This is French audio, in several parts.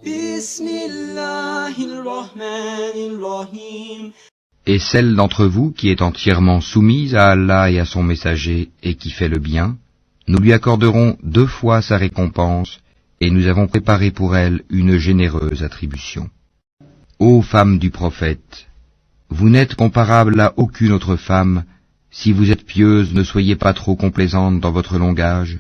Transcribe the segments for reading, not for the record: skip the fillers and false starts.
Bismillahirrahmanirrahim. Et celle d'entre vous qui est entièrement soumise à Allah et à son messager et qui fait le bien, nous lui accorderons 2 fois sa récompense et nous avons préparé pour elle une généreuse attribution. Ô femmes du prophète, vous n'êtes comparables à aucune autre femme. Si vous êtes pieuses, ne soyez pas trop complaisantes dans votre langage,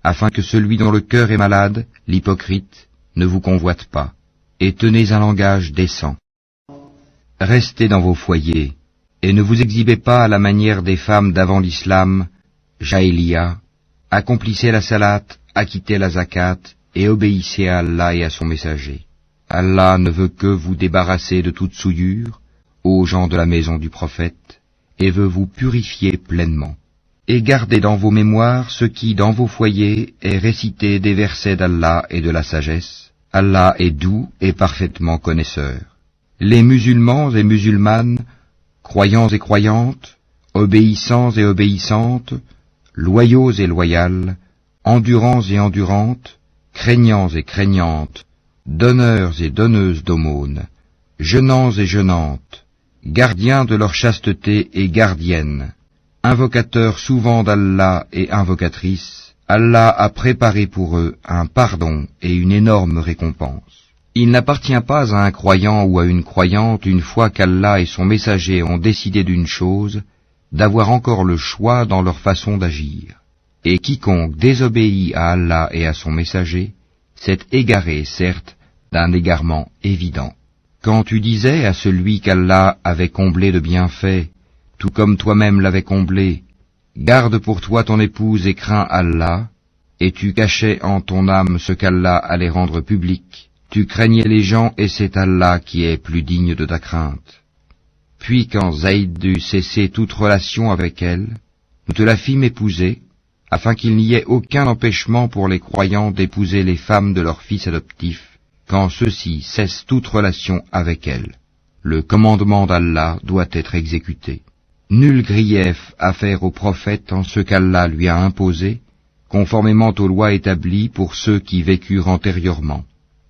afin que celui dont le cœur est malade, l'hypocrite, ne vous convoite pas, et tenez un langage décent. Restez dans vos foyers, et ne vous exhibez pas à la manière des femmes d'avant l'islam, Jahiliya, accomplissez la salat, acquittez la zakat, et obéissez à Allah et à son messager. Allah ne veut que vous débarrasser de toute souillure, ô gens de la maison du prophète, et veut vous purifier pleinement. Et gardez dans vos mémoires ce qui, dans vos foyers, est récité des versets d'Allah et de la sagesse. Allah est doux et parfaitement connaisseur. Les musulmans et musulmanes, croyants et croyantes, obéissants et obéissantes, loyaux et loyales, endurants et endurantes, craignants et craignantes, donneurs et donneuses d'aumônes, jeûnants et jeûnantes, gardiens de leur chasteté et gardiennes, invocateurs souvent d'Allah et invocatrices, Allah a préparé pour eux un pardon et une énorme récompense. Il n'appartient pas à un croyant ou à une croyante, une fois qu'Allah et son messager ont décidé d'une chose, d'avoir encore le choix dans leur façon d'agir. Et quiconque désobéit à Allah et à son messager, s'est égaré, certes, d'un égarement évident. Quand tu disais à celui qu'Allah avait comblé de bienfaits, tout comme toi-même l'avais comblé, garde pour toi ton épouse et crains Allah, et tu cachais en ton âme ce qu'Allah allait rendre public, tu craignais les gens et c'est Allah qui est plus digne de ta crainte. Puis quand Zayd eut cessé toute relation avec elle, nous te la fîmes épouser, afin qu'il n'y ait aucun empêchement pour les croyants d'épouser les femmes de leurs fils adoptifs, quand ceux-ci cessent toute relation avec elle. Le commandement d'Allah doit être exécuté. Nul grief à faire au prophète en ce qu'Allah lui a imposé, conformément aux lois établies pour ceux qui vécurent antérieurement.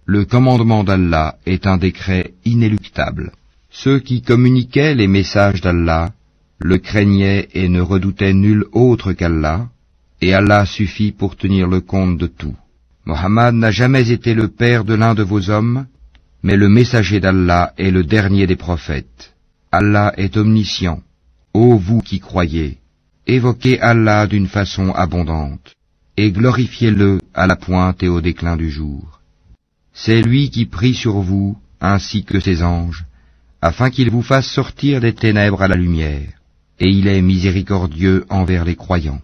Le commandement d'Allah est un décret inéluctable. Ceux qui communiquaient les messages d'Allah le craignaient et ne redoutaient nul autre qu'Allah, et Allah suffit pour tenir le compte de tout. Mohammed n'a jamais été le père de l'un de vos hommes, mais le messager d'Allah est le dernier des prophètes. Allah est omniscient. Ô vous qui croyez, évoquez Allah d'une façon abondante, et glorifiez-le à la pointe et au déclin du jour. C'est lui qui prie sur vous, ainsi que ses anges, afin qu'il vous fasse sortir des ténèbres à la lumière, et il est miséricordieux envers les croyants.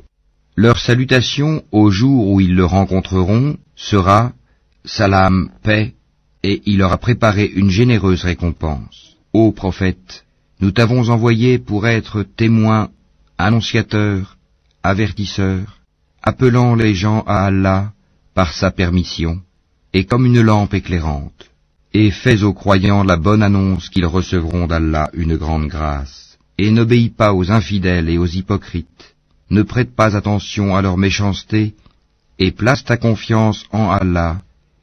Leur salutation au jour où ils le rencontreront sera « Salam, paix », et il leur a préparé une généreuse récompense. Ô prophète, nous t'avons envoyé pour être témoin, annonciateur, avertisseur, appelant les gens à Allah par sa permission, et comme une lampe éclairante. Et fais aux croyants la bonne annonce qu'ils recevront d'Allah une grande grâce. Et n'obéis pas aux infidèles et aux hypocrites. Ne prête pas attention à leur méchanceté, et place ta confiance en Allah,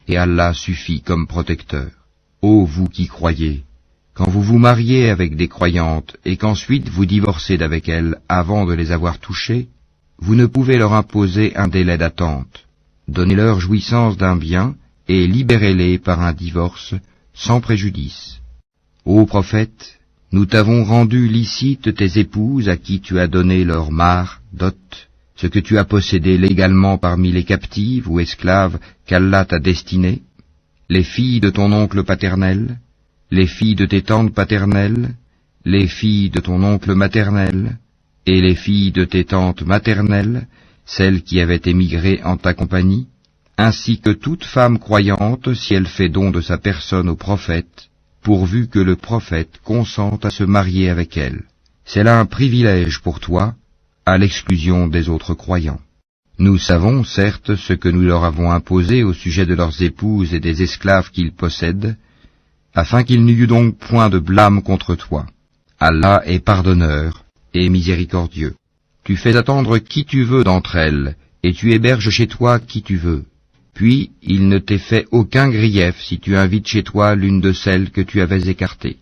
et Allah suffit comme protecteur. Ô vous qui croyez, quand vous vous mariez avec des croyantes, et qu'ensuite vous divorcez d'avec elles avant de les avoir touchées, vous ne pouvez leur imposer un délai d'attente. Donnez-leur jouissance d'un bien, et libérez-les par un divorce, sans préjudice. Ô prophète, nous t'avons rendu licite tes épouses à qui tu as donné leur mar, dot, ce que tu as possédé légalement parmi les captives ou esclaves qu'Allah t'a destinées, les filles de ton oncle paternel, les filles de tes tantes paternelles, les filles de ton oncle maternel, et les filles de tes tantes maternelles, celles qui avaient émigré en ta compagnie, ainsi que toute femme croyante si elle fait don de sa personne au prophète, pourvu que le prophète consente à se marier avec elle. C'est là un privilège pour toi, à l'exclusion des autres croyants. Nous savons, certes, ce que nous leur avons imposé au sujet de leurs épouses et des esclaves qu'ils possèdent, afin qu'il n'y eût donc point de blâme contre toi. Allah est pardonneur et miséricordieux. Tu fais attendre qui tu veux d'entre elles, et tu héberges chez toi qui tu veux. Puis il ne t'est fait aucun grief si tu invites chez toi l'une de celles que tu avais écartées.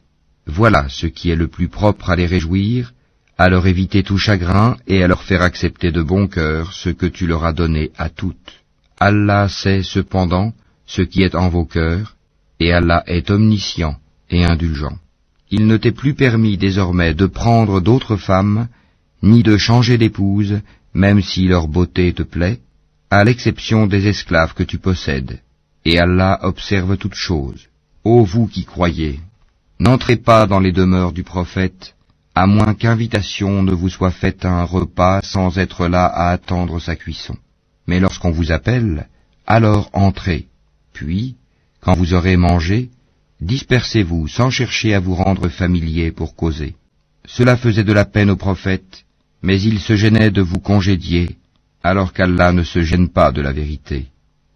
Voilà ce qui est le plus propre à les réjouir, à leur éviter tout chagrin et à leur faire accepter de bon cœur ce que tu leur as donné à toutes. Allah sait cependant ce qui est en vos cœurs, et Allah est omniscient et indulgent. Il ne t'est plus permis désormais de prendre d'autres femmes, ni de changer d'épouse, même si leur beauté te plaît, à l'exception des esclaves que tu possèdes. Et Allah observe toutes choses. Ô vous qui croyez, n'entrez pas dans les demeures du prophète, à moins qu'invitation ne vous soit faite à un repas sans être là à attendre sa cuisson. Mais lorsqu'on vous appelle, alors entrez. Puis, quand vous aurez mangé, dispersez-vous sans chercher à vous rendre familier pour causer. Cela faisait de la peine au prophète, mais il se gênait de vous congédier, alors qu'Allah ne se gêne pas de la vérité.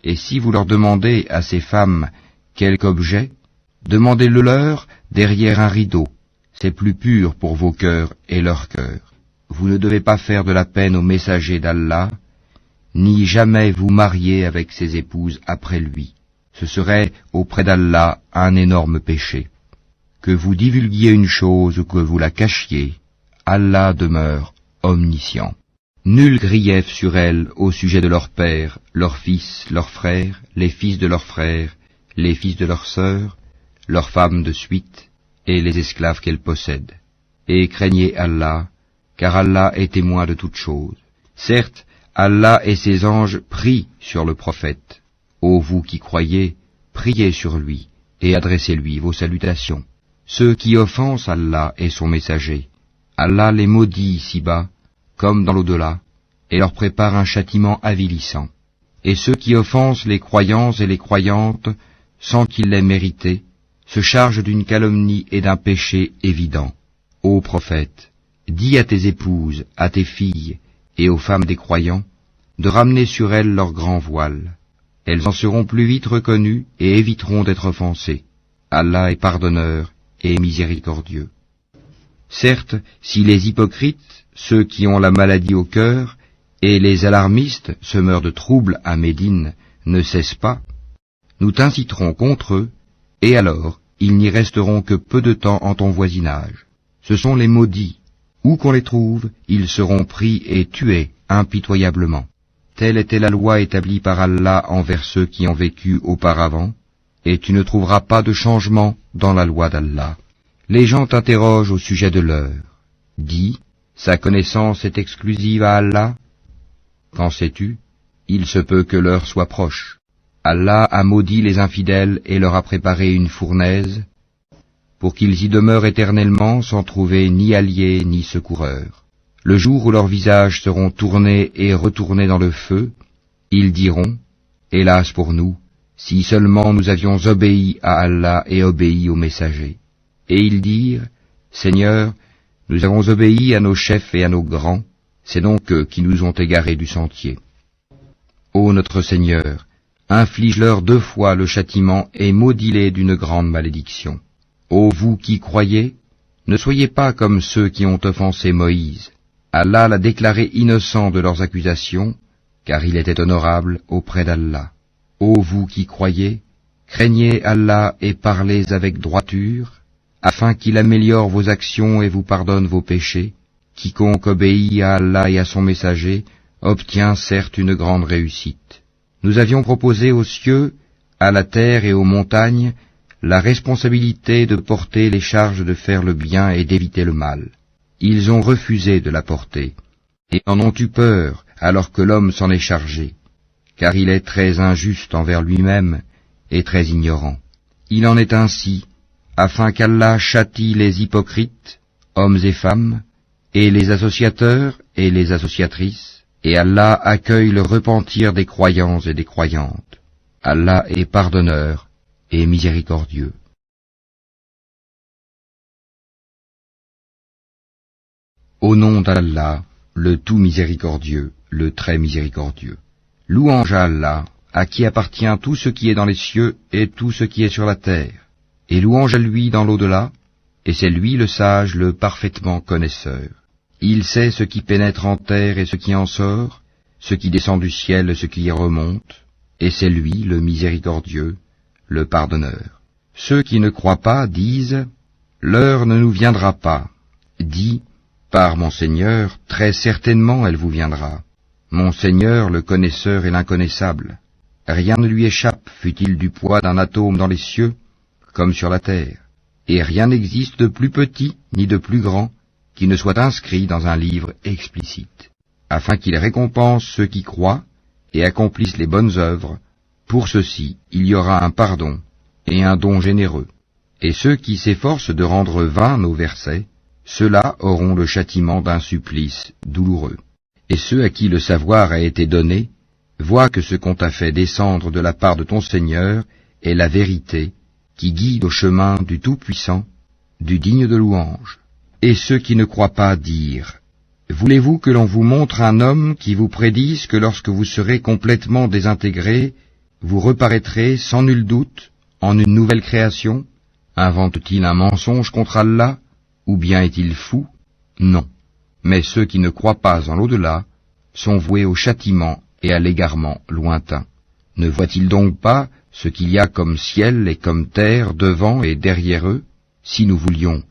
Et si vous leur demandez à ces femmes quelque objet, demandez-le leur derrière un rideau. C'est plus pur pour vos cœurs et leurs cœurs. Vous ne devez pas faire de la peine aux messagers d'Allah, ni jamais vous marier avec ses épouses après lui. Ce serait auprès d'Allah un énorme péché. Que vous divulguiez une chose ou que vous la cachiez, Allah demeure omniscient. Nul grief sur elles au sujet de leurs pères, leurs fils, leurs frères, les fils de leurs frères, les fils de leurs sœurs, leurs femmes de suite, et les esclaves qu'elles possèdent. Et craignez Allah, car Allah est témoin de toutes choses. Certes, Allah et ses anges prient sur le prophète. Ô vous qui croyez, priez sur lui, et adressez-lui vos salutations. Ceux qui offensent Allah et son messager, Allah les maudit ici-bas, comme dans l'au-delà, et leur prépare un châtiment avilissant. Et ceux qui offensent les croyants et les croyantes, sans qu'ils l'aient mérité, se chargent d'une calomnie et d'un péché évident. Ô prophète, dis à tes épouses, à tes filles, et aux femmes des croyants, de ramener sur elles leur grand voile. Elles en seront plus vite reconnues et éviteront d'être offensées. Allah est pardonneur et miséricordieux. Certes, si les hypocrites, ceux qui ont la maladie au cœur, et les alarmistes, semeurs de troubles à Médine, ne cessent pas, nous t'inciterons contre eux, et alors ils n'y resteront que peu de temps en ton voisinage. Ce sont les maudits. Où qu'on les trouve, ils seront pris et tués impitoyablement. Telle était la loi établie par Allah envers ceux qui ont vécu auparavant, et tu ne trouveras pas de changement dans la loi d'Allah. Les gens t'interrogent au sujet de l'heure. Dis, sa connaissance est exclusive à Allah. Qu'en sais-tu? Il se peut que l'heure soit proche. Allah a maudit les infidèles et leur a préparé une fournaise, pour qu'ils y demeurent éternellement sans trouver ni alliés ni secoureurs. Le jour où leurs visages seront tournés et retournés dans le feu, ils diront, hélas pour nous, si seulement nous avions obéi à Allah et obéi aux messagers. Et ils dirent, Seigneur, nous avons obéi à nos chefs et à nos grands, c'est donc eux qui nous ont égarés du sentier. Ô notre Seigneur, inflige-leur 2 fois le châtiment et maudis-les d'une grande malédiction. Ô vous qui croyez, ne soyez pas comme ceux qui ont offensé Moïse. Allah l'a déclaré innocent de leurs accusations, car il était honorable auprès d'Allah. Ô vous qui croyez, craignez Allah et parlez avec droiture, afin qu'il améliore vos actions et vous pardonne vos péchés. Quiconque obéit à Allah et à son messager obtient certes une grande réussite. Nous avions proposé aux cieux, à la terre et aux montagnes, la responsabilité de porter les charges de faire le bien et d'éviter le mal. Ils ont refusé de la porter, et en ont eu peur alors que l'homme s'en est chargé, car il est très injuste envers lui-même et très ignorant. Il en est ainsi, afin qu'Allah châtie les hypocrites, hommes et femmes, et les associateurs et les associatrices, et Allah accueille le repentir des croyants et des croyantes. Allah est pardonneur et miséricordieux. Au nom d'Allah, le tout miséricordieux, le très miséricordieux. Louange à Allah, à qui appartient tout ce qui est dans les cieux et tout ce qui est sur la terre. Et louange à lui dans l'au-delà, et c'est lui le sage, le parfaitement connaisseur. Il sait ce qui pénètre en terre et ce qui en sort, ce qui descend du ciel et ce qui y remonte. et c'est lui le miséricordieux, le pardonneur. Ceux qui ne croient pas disent, l'heure ne nous viendra pas. Dis, par mon Seigneur, très certainement elle vous viendra. Mon Seigneur, le connaisseur et l'inconnaissable. Rien ne lui échappe, fût-il du poids d'un atome dans les cieux, comme sur la terre. Et rien n'existe de plus petit ni de plus grand qui ne soit inscrit dans un livre explicite, afin qu'il récompense ceux qui croient et accomplissent les bonnes œuvres. Pour ceux-ci, il y aura un pardon et un don généreux. Et ceux qui s'efforcent de rendre vains nos versets, ceux-là auront le châtiment d'un supplice douloureux. Et ceux à qui le savoir a été donné, voient que ce qu'on t'a fait descendre de la part de ton Seigneur est la vérité, qui guide au chemin du Tout-Puissant, du digne de louange. Et ceux qui ne croient pas dirent, voulez-vous que l'on vous montre un homme qui vous prédise que lorsque vous serez complètement désintégrés, vous reparaîtrez sans nul doute en une nouvelle création? Invente-t-il un mensonge contre Allah, ou bien est-il fou? Non. Mais ceux qui ne croient pas en l'au-delà sont voués au châtiment et à l'égarement lointain. Ne voient-ils donc pas ce qu'il y a comme ciel et comme terre devant et derrière eux? Si nous voulions,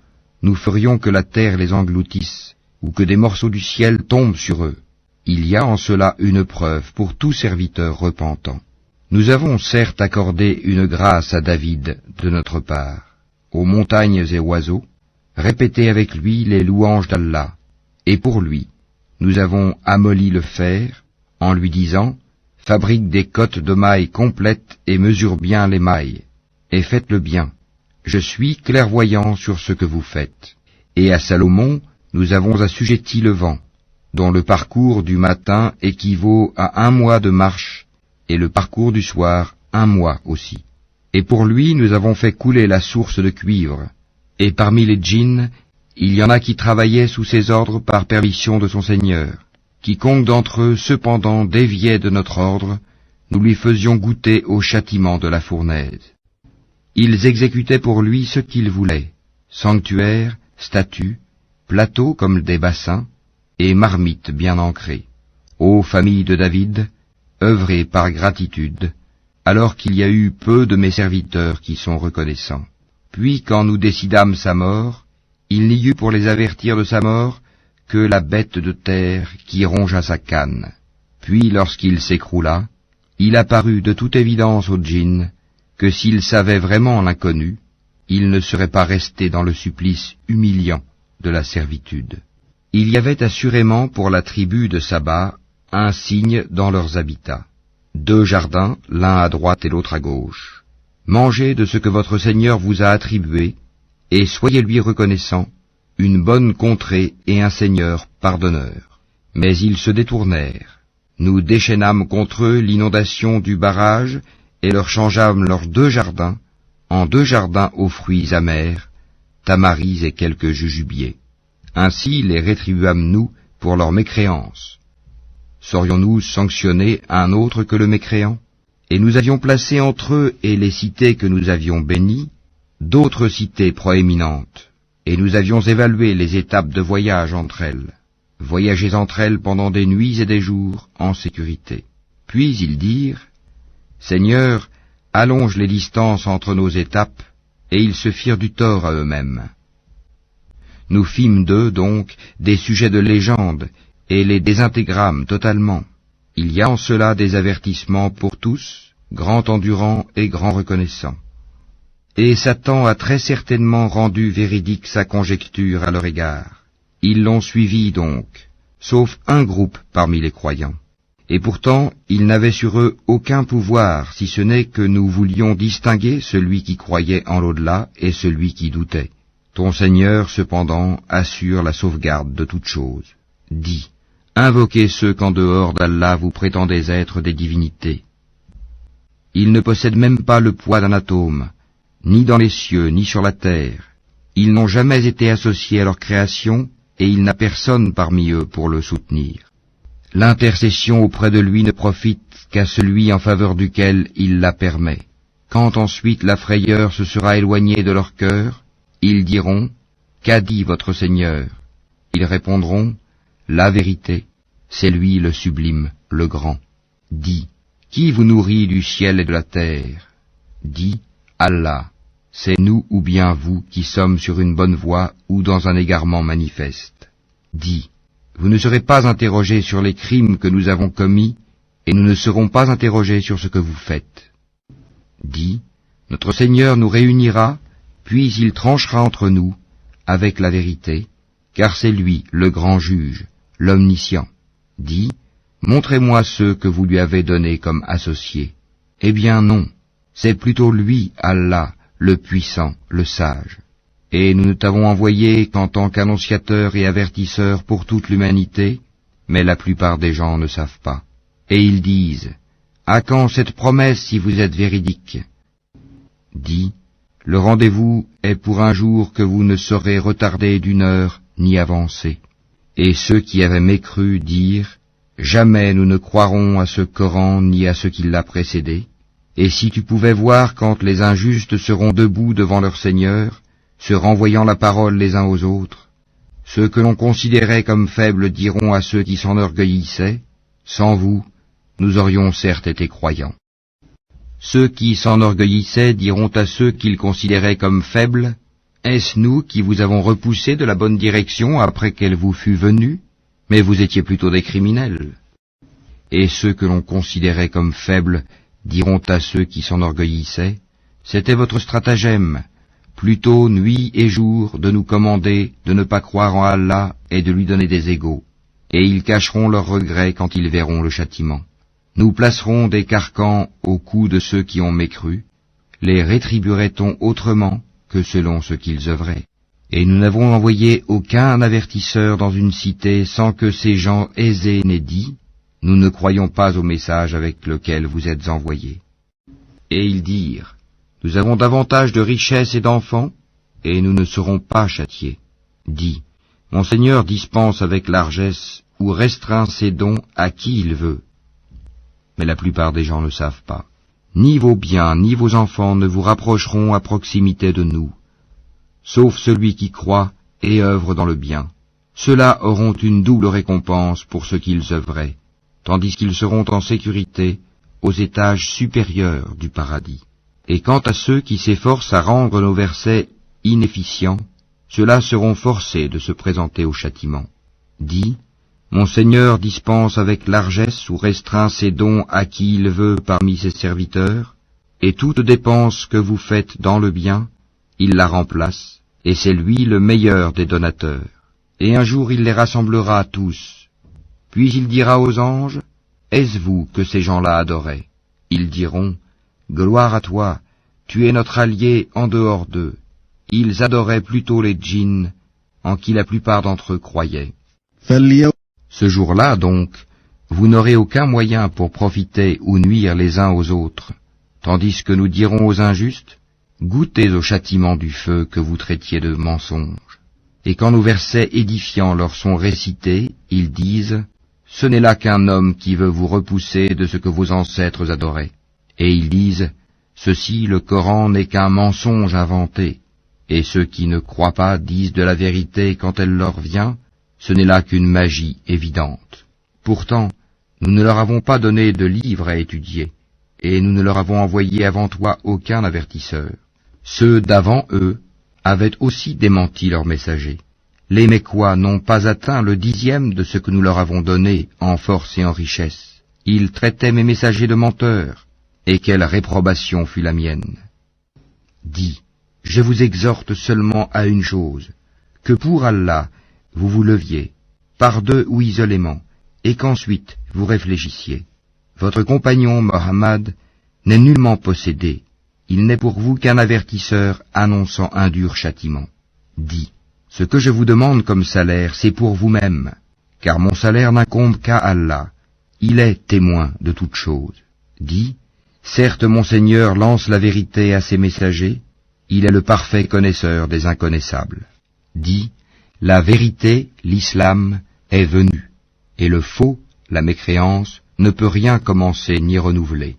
nous ferions que la terre les engloutisse, ou que des morceaux du ciel tombent sur eux. Il y a en cela une preuve pour tout serviteur repentant. Nous avons certes accordé une grâce à David de notre part, aux montagnes et oiseaux, répétez avec lui les louanges d'Allah, et pour lui, nous avons amolli le fer, en lui disant, fabrique des cottes de mailles complètes et mesure bien les mailles, et faites-le bien. Je suis clairvoyant sur ce que vous faites. Et à Salomon, nous avons assujetti le vent, dont le parcours du matin équivaut à 1 mois de marche, et le parcours du soir 1 mois aussi. Et pour lui, nous avons fait couler la source de cuivre. Et parmi les djinns, il y en a qui travaillaient sous ses ordres par permission de son Seigneur. Quiconque d'entre eux, cependant, déviait de notre ordre, nous lui faisions goûter au châtiment de la fournaise. Ils exécutaient pour lui ce qu'ils voulaient, sanctuaires, statues, plateaux comme des bassins, et marmites bien ancrées. Ô famille de David, œuvrez par gratitude, alors qu'il y a eu peu de mes serviteurs qui sont reconnaissants. Puis quand nous décidâmes sa mort, il n'y eut pour les avertir de sa mort que la bête de terre qui rongea sa canne. Puis lorsqu'il s'écroula, il apparut de toute évidence aux djinns que s'ils savaient vraiment l'inconnu, ils ne seraient pas restés dans le supplice humiliant de la servitude. Il y avait assurément pour la tribu de Saba un signe dans leurs habitats, 2 jardins, l'un à droite et l'autre à gauche. Mangez de ce que votre Seigneur vous a attribué, et soyez lui reconnaissant, une bonne contrée et un Seigneur pardonneur. Mais ils se détournèrent. Nous déchaînâmes contre eux l'inondation du barrage, et leur changeâmes leurs 2 jardins, en 2 jardins aux fruits amers, tamaris et quelques jujubiers. Ainsi les rétribuâmes-nous pour leur mécréance. Saurions-nous sanctionner un autre que le mécréant? Et nous avions placé entre eux et les cités que nous avions bénies, d'autres cités proéminentes, et nous avions évalué les étapes de voyage entre elles. Voyagez entre elles pendant des nuits et des jours en sécurité. Puis ils dirent, Seigneur, allonge les distances entre nos étapes, et ils se firent du tort à eux-mêmes. Nous fîmes d'eux, donc, des sujets de légende, et les désintégrâmes totalement. Il y a en cela des avertissements pour tous, grand endurant et grand reconnaissant. Et Satan a très certainement rendu véridique sa conjecture à leur égard. Ils l'ont suivi donc, sauf un groupe parmi les croyants. Et pourtant, ils n'avaient sur eux aucun pouvoir, si ce n'est que nous voulions distinguer celui qui croyait en l'au-delà et celui qui doutait. Ton Seigneur, cependant, assure la sauvegarde de toutes choses. Dis, invoquez ceux qu'en dehors d'Allah vous prétendez être des divinités. Ils ne possèdent même pas le poids d'un atome, ni dans les cieux, ni sur la terre. Ils n'ont jamais été associés à leur création, et il n'a personne parmi eux pour le soutenir. L'intercession auprès de lui ne profite qu'à celui en faveur duquel il la permet. Quand ensuite la frayeur se sera éloignée de leur cœur, ils diront, qu'a dit votre Seigneur? Ils répondront, la vérité, c'est lui le sublime, le grand. Dis, Qui vous nourrit du ciel et de la terre? Dis, Allah, c'est nous ou bien vous qui sommes sur une bonne voie ou dans un égarement manifeste. Dis, vous ne serez pas interrogés sur les crimes que nous avons commis, et nous ne serons pas interrogés sur ce que vous faites. Dis, notre Seigneur nous réunira, puis il tranchera entre nous, avec la vérité, car c'est lui le grand juge, l'omniscient. Dis, montrez-moi ceux que vous lui avez donnés comme associés. Eh bien non, c'est plutôt lui, Allah, le puissant, le sage. Et nous ne t'avons envoyé qu'en tant qu'annonciateur et avertisseur pour toute l'humanité, mais la plupart des gens ne savent pas. Et ils disent, à quand cette promesse si vous êtes véridique? Dis, le rendez-vous est pour un jour que vous ne saurez retarder d'une heure ni avancer. Et ceux qui avaient mécru dirent, jamais nous ne croirons à ce Coran ni à ce qui l'a précédé. Et si tu pouvais voir quand les injustes seront debout devant leur Seigneur, se renvoyant la parole les uns aux autres, ceux que l'on considérait comme faibles diront à ceux qui s'enorgueillissaient, sans vous, nous aurions certes été croyants. Ceux qui s'enorgueillissaient diront à ceux qu'ils considéraient comme faibles, est-ce nous qui vous avons repoussé de la bonne direction après qu'elle vous fût venue? Mais vous étiez plutôt des criminels. Et ceux que l'on considérait comme faibles diront à ceux qui s'enorgueillissaient, c'était votre stratagème, plutôt nuit et jour de nous commander de ne pas croire en Allah et de lui donner des égaux, et ils cacheront leurs regrets quand ils verront le châtiment. Nous placerons des carcans au cou de ceux qui ont mécru, les rétribuerait-on autrement que selon ce qu'ils œuvraient? Et nous n'avons envoyé aucun avertisseur dans une cité sans que ces gens aisés n'aient dit, nous ne croyons pas au message avec lequel vous êtes envoyés. Et ils dirent, nous avons davantage de richesses et d'enfants, et nous ne serons pas châtiés. Dis, mon Seigneur dispense avec largesse ou restreint ses dons à qui il veut. Mais la plupart des gens ne savent pas. Ni vos biens, ni vos enfants ne vous rapprocheront à proximité de nous, sauf celui qui croit et œuvre dans le bien. Ceux-là auront une double récompense pour ce qu'ils œuvraient, tandis qu'ils seront en sécurité aux étages supérieurs du paradis. Et quant à ceux qui s'efforcent à rendre nos versets inefficients, ceux-là seront forcés de se présenter au châtiment. Dis, mon Seigneur dispense avec largesse ou restreint ses dons à qui il veut parmi ses serviteurs, et toute dépense que vous faites dans le bien, il la remplace, et c'est lui le meilleur des donateurs. Et un jour il les rassemblera tous. Puis il dira aux anges, est-ce vous que ces gens-là adoraient? Ils diront, gloire à toi, tu es notre allié en dehors d'eux. Ils adoraient plutôt les djinns, en qui la plupart d'entre eux croyaient. Ce jour-là, donc, vous n'aurez aucun moyen pour profiter ou nuire les uns aux autres, tandis que nous dirons aux injustes, goûtez au châtiment du feu que vous traitiez de mensonge. Et quand nos versets édifiants leur sont récités, ils disent, ce n'est là qu'un homme qui veut vous repousser de ce que vos ancêtres adoraient. Et ils disent, ceci, le Coran n'est qu'un mensonge inventé. Et ceux qui ne croient pas disent de la vérité quand elle leur vient, ce n'est là qu'une magie évidente. Pourtant, nous ne leur avons pas donné de livre à étudier, et nous ne leur avons envoyé avant toi aucun avertisseur. Ceux d'avant eux avaient aussi démenti leurs messagers. Les Mécois n'ont pas atteint le 10e de ce que nous leur avons donné en force et en richesse. Ils traitaient mes messagers de menteurs, et quelle réprobation fut la mienne. Dis, je vous exhorte seulement à une chose, que pour Allah, vous vous leviez, par deux ou isolément, et qu'ensuite vous réfléchissiez. Votre compagnon Mohammed n'est nullement possédé, il n'est pour vous qu'un avertisseur annonçant un dur châtiment. Dis, ce que je vous demande comme salaire, c'est pour vous-même, car mon salaire n'incombe qu'à Allah, il est témoin de toutes choses. Dis, certes mon Seigneur lance la vérité à ses messagers, il est le parfait connaisseur des inconnaissables. Dis, la vérité, l'islam, est venu, et le faux, la mécréance, ne peut rien commencer ni renouveler.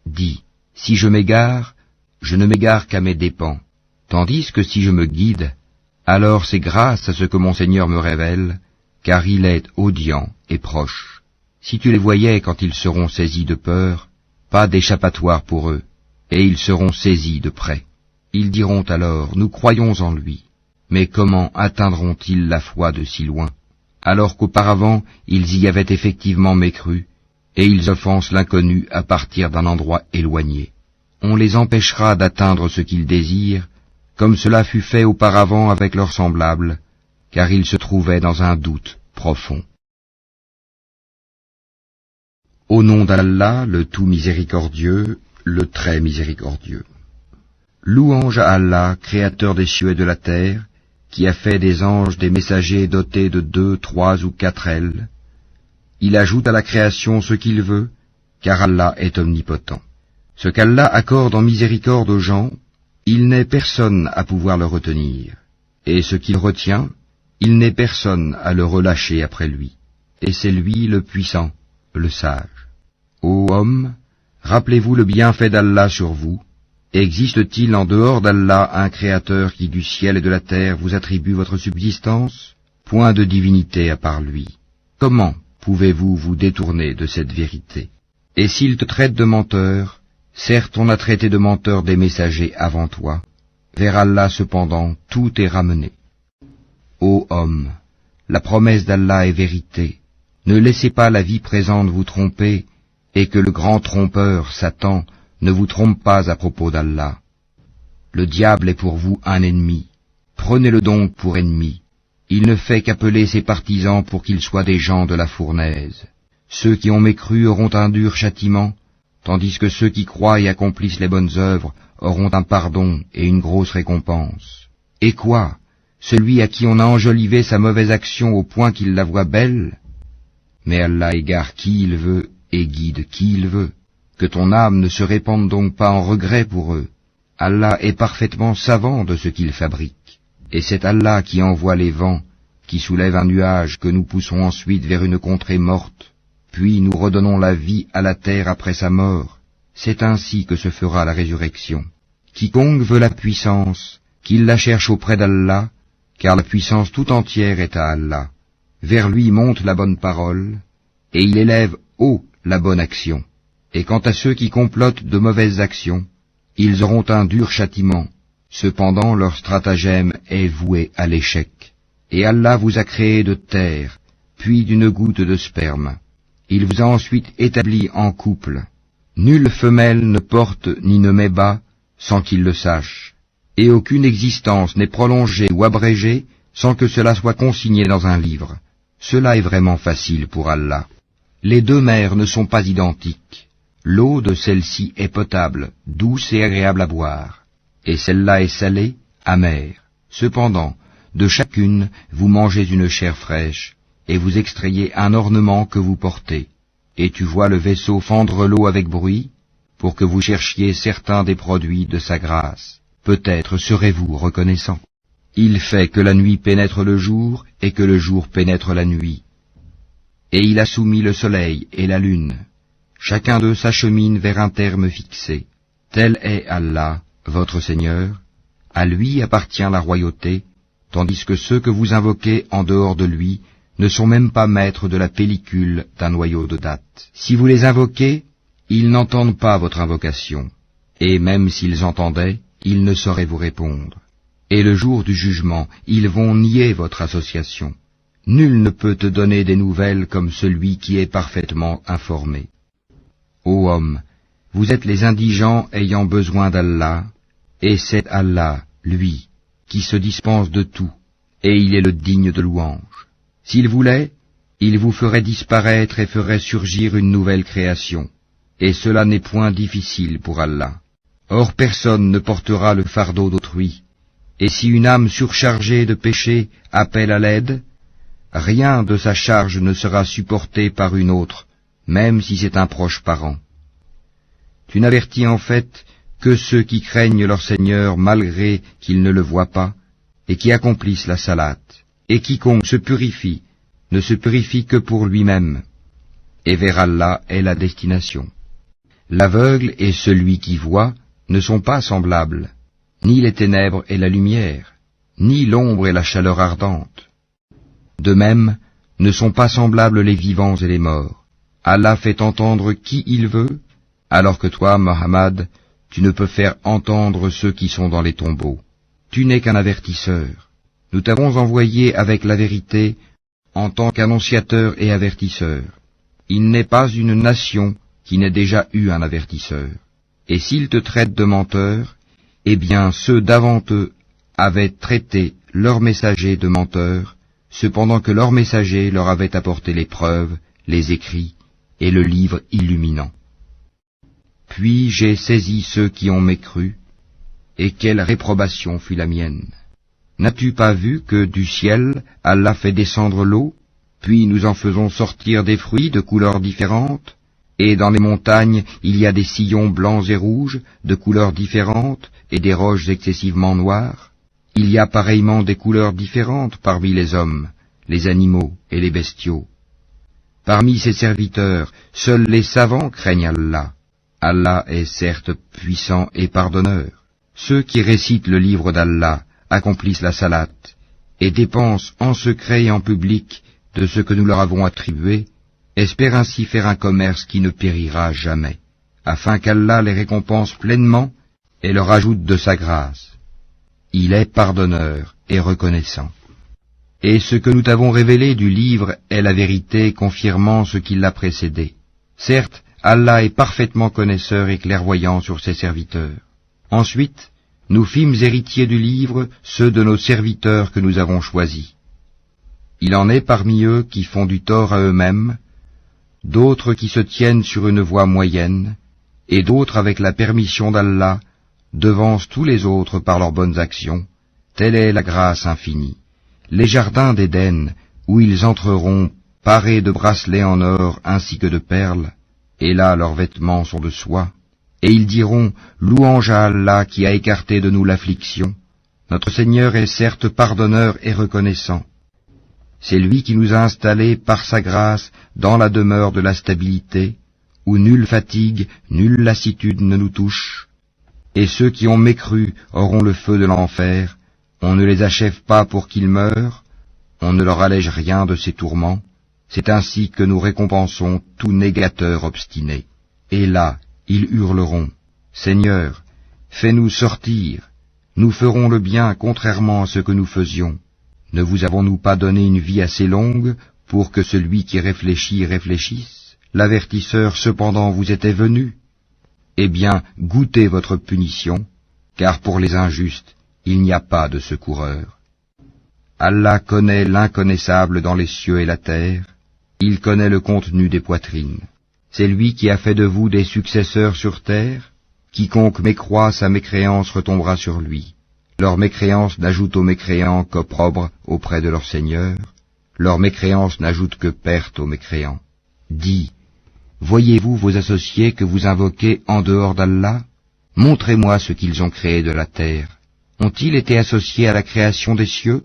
Dis, si je m'égare, je ne m'égare qu'à mes dépens, tandis que si je me guide, alors c'est grâce à ce que mon Seigneur me révèle, car il est audient et proche. Si tu les voyais quand ils seront saisis de peur, pas d'échappatoire pour eux, et ils seront saisis de près. Ils diront alors, nous croyons en lui, mais comment atteindront-ils la foi de si loin, alors qu'auparavant ils y avaient effectivement mécru, et ils offensent l'inconnu à partir d'un endroit éloigné. On les empêchera d'atteindre ce qu'ils désirent, comme cela fut fait auparavant avec leurs semblables, car ils se trouvaient dans un doute profond. Au nom d'Allah, le tout miséricordieux, le très miséricordieux. Louange à Allah, créateur des cieux et de la terre, qui a fait des anges des messagers dotés de 2, 3 ou 4 ailes. Il ajoute à la création ce qu'il veut, car Allah est omnipotent. Ce qu'Allah accorde en miséricorde aux gens, il n'est personne à pouvoir le retenir, et ce qu'il retient, il n'est personne à le relâcher après lui, et c'est lui le puissant, le sage. Ô hommes, rappelez-vous le bienfait d'Allah sur vous. Existe-t-il en dehors d'Allah un créateur qui du ciel et de la terre vous attribue votre subsistance? Point de divinité à part lui. Comment pouvez-vous vous détourner de cette vérité? Et s'il te traite de menteur, certes on a traité de menteur des messagers avant toi. Vers Allah cependant tout est ramené. Ô homme, la promesse d'Allah est vérité. Ne laissez pas la vie présente vous tromper, et que le grand trompeur, Satan, ne vous trompe pas à propos d'Allah. Le diable est pour vous un ennemi. Prenez-le donc pour ennemi. Il ne fait qu'appeler ses partisans pour qu'ils soient des gens de la fournaise. Ceux qui ont mécru auront un dur châtiment, tandis que ceux qui croient et accomplissent les bonnes œuvres auront un pardon et une grosse récompense. Et quoi? Celui à qui on a enjolivé sa mauvaise action au point qu'il la voit belle? Mais Allah égare qui il veut et guide qui il veut. Que ton âme ne se répande donc pas en regret pour eux. Allah est parfaitement savant de ce qu'il fabrique. Et c'est Allah qui envoie les vents, qui soulève un nuage que nous poussons ensuite vers une contrée morte, puis nous redonnons la vie à la terre après sa mort. C'est ainsi que se fera la résurrection. Quiconque veut la puissance, qu'il la cherche auprès d'Allah, car la puissance tout entière est à Allah. Vers lui monte la bonne parole, et il élève haut la bonne action. Et quant à ceux qui complotent de mauvaises actions, ils auront un dur châtiment. Cependant leur stratagème est voué à l'échec. Et Allah vous a créé de terre, puis d'une goutte de sperme. Il vous a ensuite établi en couple. Nulle femelle ne porte ni ne met bas sans qu'il le sache. Et aucune existence n'est prolongée ou abrégée sans que cela soit consigné dans un livre. Cela est vraiment facile pour Allah. Les deux mers ne sont pas identiques. L'eau de celle-ci est potable, douce et agréable à boire, et celle-là est salée, amère. Cependant, de chacune, vous mangez une chair fraîche, et vous extrayez un ornement que vous portez. Et tu vois le vaisseau fendre l'eau avec bruit, pour que vous cherchiez certains des produits de sa grâce. Peut-être serez-vous reconnaissant. Il fait que la nuit pénètre le jour, et que le jour pénètre la nuit. Et il a soumis le soleil et la lune. Chacun d'eux s'achemine vers un terme fixé. Tel est Allah, votre Seigneur. À lui appartient la royauté, tandis que ceux que vous invoquez en dehors de lui ne sont même pas maîtres de la pellicule d'un noyau de date. Si vous les invoquez, ils n'entendent pas votre invocation, et même s'ils entendaient, ils ne sauraient vous répondre. Et le jour du jugement, ils vont nier votre association. Nul ne peut te donner des nouvelles comme celui qui est parfaitement informé. Ô homme, vous êtes les indigents ayant besoin d'Allah, et c'est Allah, lui, qui se dispense de tout, et il est le digne de louange. S'il voulait, il vous ferait disparaître et ferait surgir une nouvelle création, et cela n'est point difficile pour Allah. Or personne ne portera le fardeau d'autrui, et si une âme surchargée de péché appelle à l'aide, rien de sa charge ne sera supporté par une autre, même si c'est un proche parent. Tu n'avertis en fait que ceux qui craignent leur Seigneur malgré qu'ils ne le voient pas, et qui accomplissent la salate. Et quiconque se purifie, ne se purifie que pour lui-même, et vers Allah est la destination. L'aveugle et celui qui voit ne sont pas semblables, ni les ténèbres et la lumière, ni l'ombre et la chaleur ardente. De même, ne sont pas semblables les vivants et les morts. Allah fait entendre qui il veut, alors que toi, Mohammed, tu ne peux faire entendre ceux qui sont dans les tombeaux. Tu n'es qu'un avertisseur. Nous t'avons envoyé avec la vérité en tant qu'annonciateur et avertisseur. Il n'est pas une nation qui n'ait déjà eu un avertisseur. Et s'ils te traitent de menteur, eh bien ceux d'avant eux avaient traité leurs messagers de menteurs, cependant que leurs messagers leur avaient apporté les preuves, les écrits et le livre illuminant. Puis j'ai saisi ceux qui ont mécru, et quelle réprobation fut la mienne. N'as-tu pas vu que du ciel Allah fait descendre l'eau, puis nous en faisons sortir des fruits de couleurs différentes, et dans les montagnes il y a des sillons blancs et rouges, de couleurs différentes, et des roches excessivement noires. Il y a pareillement des couleurs différentes parmi les hommes, les animaux et les bestiaux. Parmi ses serviteurs, seuls les savants craignent Allah. Allah est certes puissant et pardonneur. Ceux qui récitent le livre d'Allah accomplissent la salate et dépensent en secret et en public de ce que nous leur avons attribué, espèrent ainsi faire un commerce qui ne périra jamais, afin qu'Allah les récompense pleinement et leur ajoute de sa grâce. Il est pardonneur et reconnaissant. Et ce que nous t'avons révélé du livre est la vérité confirmant ce qui l'a précédé. Certes, Allah est parfaitement connaisseur et clairvoyant sur ses serviteurs. Ensuite, nous fîmes héritiers du livre ceux de nos serviteurs que nous avons choisis. Il en est parmi eux qui font du tort à eux-mêmes, d'autres qui se tiennent sur une voie moyenne, et d'autres avec la permission d'Allah devancent tous les autres par leurs bonnes actions. Telle est la grâce infinie. Les jardins d'Éden, où ils entreront parés de bracelets en or ainsi que de perles, et là leurs vêtements sont de soie, et ils diront, louange à Allah qui a écarté de nous l'affliction. Notre Seigneur est certes pardonneur et reconnaissant. C'est lui qui nous a installés par sa grâce dans la demeure de la stabilité, où nulle fatigue, nulle lassitude ne nous touche. Et ceux qui ont mécru auront le feu de l'enfer. On ne les achève pas pour qu'ils meurent, on ne leur allège rien de ces tourments. C'est ainsi que nous récompensons tout négateur obstiné. Et là, ils hurleront, Seigneur, fais-nous sortir, nous ferons le bien contrairement à ce que nous faisions. Ne vous avons-nous pas donné une vie assez longue pour que celui qui réfléchit réfléchisse? L'avertisseur cependant vous était venu. Eh bien, goûtez votre punition, car pour les injustes, il n'y a pas de secoureur. Allah connaît l'inconnaissable dans les cieux et la terre, il connaît le contenu des poitrines. C'est lui qui a fait de vous des successeurs sur terre. Quiconque mécroit, sa mécréance retombera sur lui. Leur mécréance n'ajoute aux mécréants qu'opprobre auprès de leur Seigneur. Leur mécréance n'ajoute que perte aux mécréants. Dis, voyez-vous vos associés que vous invoquez en dehors d'Allah? Montrez-moi ce qu'ils ont créé de la terre. Ont-ils été associés à la création des cieux?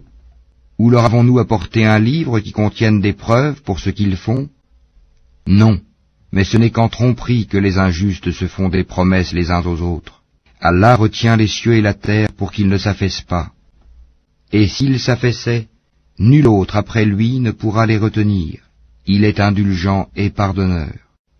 Ou leur avons-nous apporté un livre qui contienne des preuves pour ce qu'ils font? Non, mais ce n'est qu'en tromperie que les injustes se font des promesses les uns aux autres. Allah retient les cieux et la terre pour qu'ils ne s'affaissent pas. Et s'ils s'affaissaient, nul autre après lui ne pourra les retenir. Il est indulgent et pardonneur.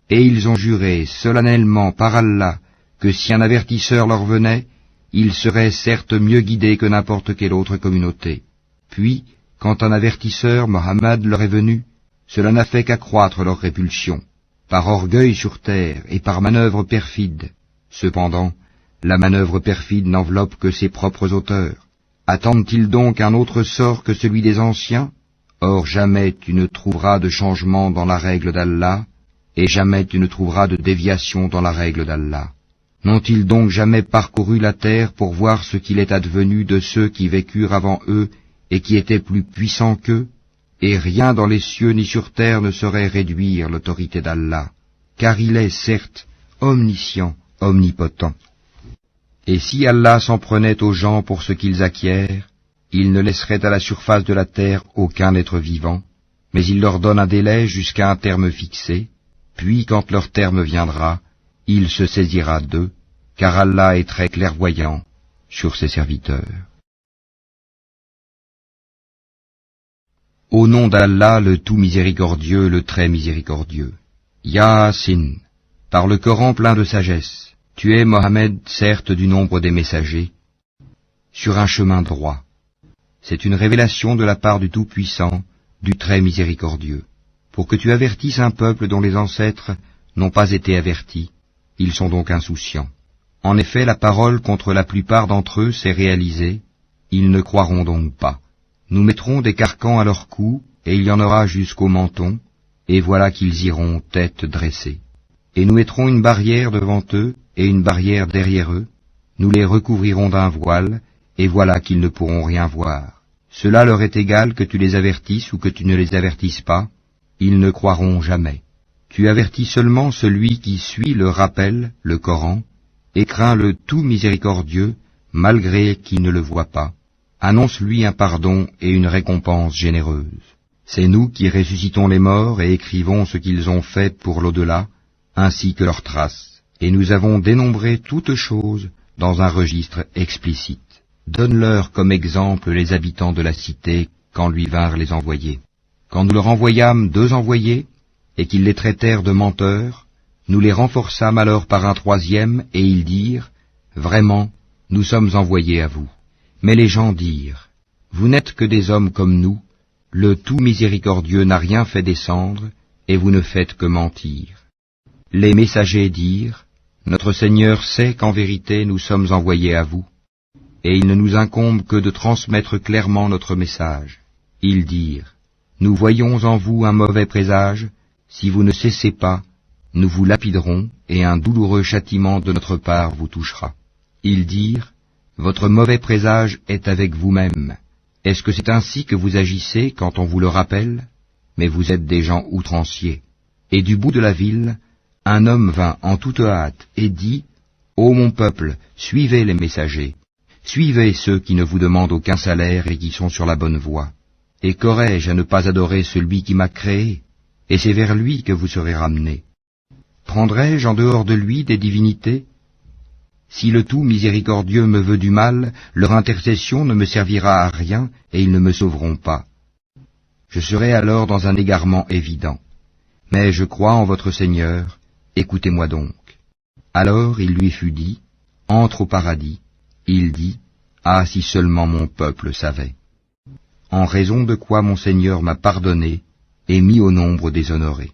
Et ils ont juré solennellement par Allah que si un avertisseur leur venait, ils seraient certes mieux guidés que n'importe quelle autre communauté. Puis, quand un avertisseur, Mohammed, leur est venu, cela n'a fait qu'accroître leur répulsion, par orgueil sur terre et par manœuvre perfide. Cependant, la manœuvre perfide n'enveloppe que ses propres auteurs. Attendent-ils donc un autre sort que celui des anciens? Or jamais tu ne trouveras de changement dans la règle d'Allah, et jamais tu ne trouveras de déviation dans la règle d'Allah. N'ont-ils donc jamais parcouru la terre pour voir ce qu'il est advenu de ceux qui vécurent avant eux et qui étaient plus puissants qu'eux? Et rien dans les cieux ni sur terre ne saurait réduire l'autorité d'Allah, car il est certes omniscient, omnipotent. Et si Allah s'en prenait aux gens pour ce qu'ils acquièrent, il ne laisserait à la surface de la terre aucun être vivant, mais il leur donne un délai jusqu'à un terme fixé, puis quand leur terme viendra, il se saisira d'eux, car Allah est très clairvoyant sur ses serviteurs. Au nom d'Allah, le tout miséricordieux, le très miséricordieux. Yasin, Par le Coran plein de sagesse, tu es, Mohammed, certes du nombre des messagers, sur un chemin droit. C'est une révélation de la part du Tout-Puissant, du Très Miséricordieux, pour que tu avertisses un peuple dont les ancêtres n'ont pas été avertis, ils sont donc insouciants. En effet, la parole contre la plupart d'entre eux s'est réalisée, ils ne croiront donc pas. Nous mettrons des carcans à leur cou, et il y en aura jusqu'au menton, et voilà qu'ils iront tête dressée. Et nous mettrons une barrière devant eux, et une barrière derrière eux, nous les recouvrirons d'un voile, et voilà qu'ils ne pourront rien voir. Cela leur est égal que tu les avertisses ou que tu ne les avertisses pas, ils ne croiront jamais. Tu avertis seulement celui qui suit le rappel, le Coran, et craint le tout miséricordieux, malgré qu'il ne le voit pas. Annonce-lui un pardon et une récompense généreuse. C'est nous qui ressuscitons les morts et écrivons ce qu'ils ont fait pour l'au-delà, ainsi que leurs traces, et nous avons dénombré toutes choses dans un registre explicite. Donne-leur comme exemple les habitants de la cité quand lui vinrent les envoyés. Quand nous leur envoyâmes 2 envoyés, et qu'ils les traitèrent de menteurs, nous les renforçâmes alors par un 3e, et ils dirent, « Vraiment, nous sommes envoyés à vous. » Mais les gens dirent, « Vous n'êtes que des hommes comme nous, le tout miséricordieux n'a rien fait descendre, et vous ne faites que mentir. » Les messagers dirent, « Notre Seigneur sait qu'en vérité nous sommes envoyés à vous, et il ne nous incombe que de transmettre clairement notre message. » Ils dirent, « Nous voyons en vous un mauvais présage, si vous ne cessez pas, nous vous lapiderons, et un douloureux châtiment de notre part vous touchera. » Ils dirent, « Votre mauvais présage est avec vous-même. Est-ce que c'est ainsi que vous agissez quand on vous le rappelle? Mais vous êtes des gens outranciers. » Et du bout de la ville, un homme vint en toute hâte et dit, « Ô mon peuple, suivez les messagers, suivez ceux qui ne vous demandent aucun salaire et qui sont sur la bonne voie. Et qu'aurais-je à ne pas adorer celui qui m'a créé? Et c'est vers lui que vous serez ramenés. Prendrai-je en dehors de lui des divinités? Si le tout miséricordieux me veut du mal, leur intercession ne me servira à rien et ils ne me sauveront pas. Je serai alors dans un égarement évident. Mais je crois en votre Seigneur, écoutez-moi donc. » Alors il lui fut dit, « Entre au paradis. » Il dit, « Ah, si seulement mon peuple savait. » En raison de quoi mon Seigneur m'a pardonné et mis au nombre des honorés.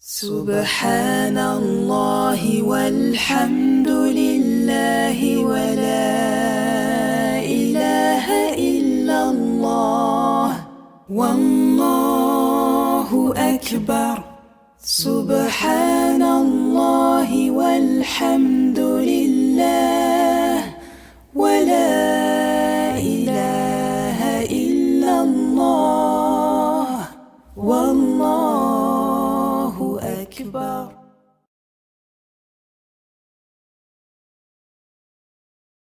Subhanallah walhamdulillah wa la ilaha illallah wallahu akbar. Subhanallah walhamdulillah wa la ilaha illallah wallahu